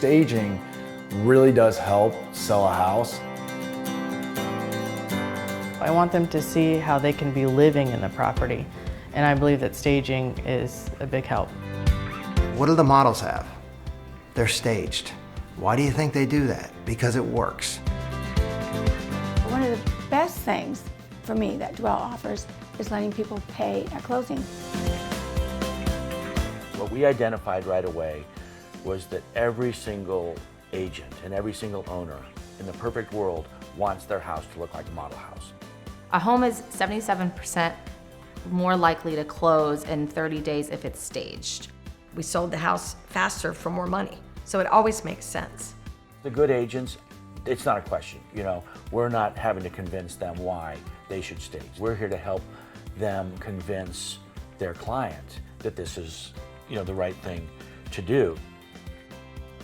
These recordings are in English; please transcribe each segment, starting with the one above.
staging really does help sell a house. I want them to see how they can be living in the property, and I believe that staging is a big help. What do the models have? They're staged. Why do you think they do that? Because it works. One of the best things for me that Dwell offers is letting people pay at closing. What we identified right away was that every single agent and every single owner in the perfect world wants their house to look like a model house. A home is 77% more likely to close in 30 days if it's staged. We sold the house faster for more money, so it always makes sense. The good agents, it's not a question. We're not having to convince them why they should stage. We're here to help them convince their client that this is, the right thing to do.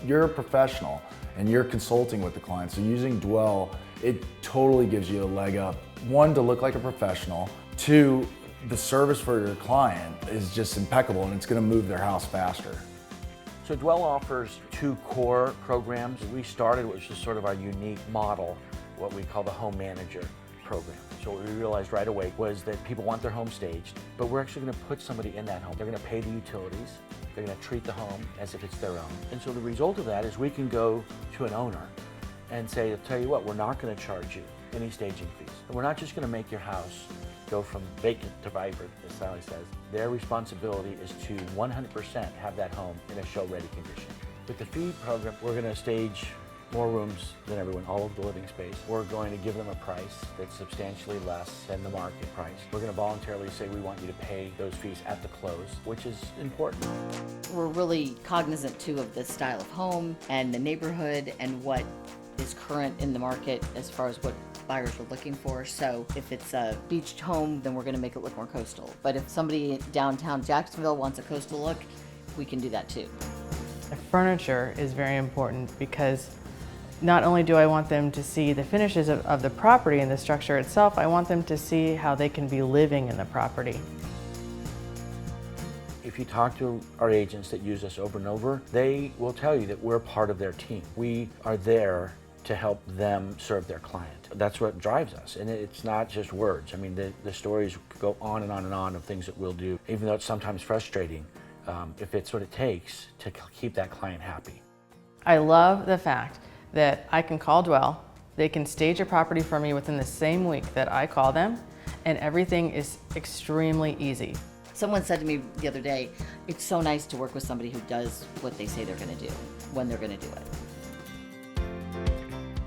You're a professional and you're consulting with the client, so using Dwell, it totally gives you a leg up. One, to look like a professional. Two, the service for your client is just impeccable and it's going to move their house faster. So Dwell offers two core programs. We started, which is sort of our unique model, what we call the home manager program. So what we realized right away was that people want their home staged, but we're actually going to put somebody in that home. They're going to pay the utilities. They're going to treat the home as if it's their own. And so the result of that is we can go to an owner and say, I'll tell you what, we're not going to charge you any staging fees. And we're not just going to make your house go from vacant to vibrant, as Sally says. Their responsibility is to 100% have that home in a show-ready condition. With the feed program, we're going to stage more rooms than everyone, all of the living space. We're going to give them a price that's substantially less than the market price. We're going to voluntarily say we want you to pay those fees at the close, which is important. We're really cognizant too of the style of home and the neighborhood and what is current in the market as far as what buyers are looking for. So if it's a beached home, then we're going to make it look more coastal. But if somebody downtown Jacksonville wants a coastal look, we can do that too. The furniture is very important because not only do I want them to see the finishes of the property and the structure itself, I want them to see how they can be living in the property. If you talk to our agents that use us over and over, they will tell you that we're part of their team. We are there to help them serve their client. That's what drives us, and it's not just words. I mean, the stories go on and on and on of things that we'll do, even though it's sometimes frustrating, if it's what it takes to keep that client happy. I love the fact that I can call Dwell, they can stage a property for me within the same week that I call them, and everything is extremely easy. Someone said to me the other day, it's so nice to work with somebody who does what they say they're going to do, when they're going to do it.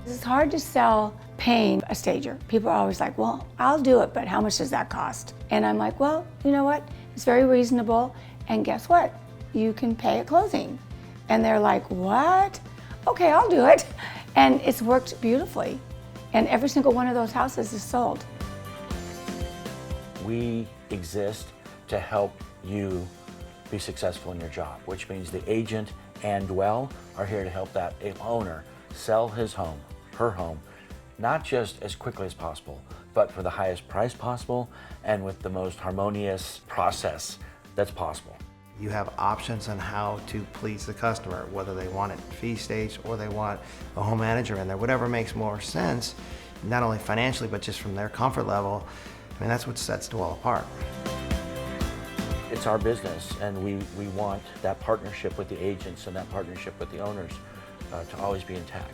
It's hard to sell paying a stager. People are always like, well, I'll do it, but how much does that cost? And I'm like, well, you know what? It's very reasonable, and guess what? You can pay at closing. And they're like, what? Okay, I'll do it. And it's worked beautifully. And every single one of those houses is sold. We exist to help you be successful in your job, which means the agent and Dwell are here to help that owner sell his home, her home, not just as quickly as possible, but for the highest price possible and with the most harmonious process that's possible. You have options on how to please the customer, whether they want it fee staged or they want a home manager in there, whatever makes more sense, not only financially, but just from their comfort level. I mean, that's what sets Dwell apart. It's our business, and we want that partnership with the agents and that partnership with the owners to always be intact.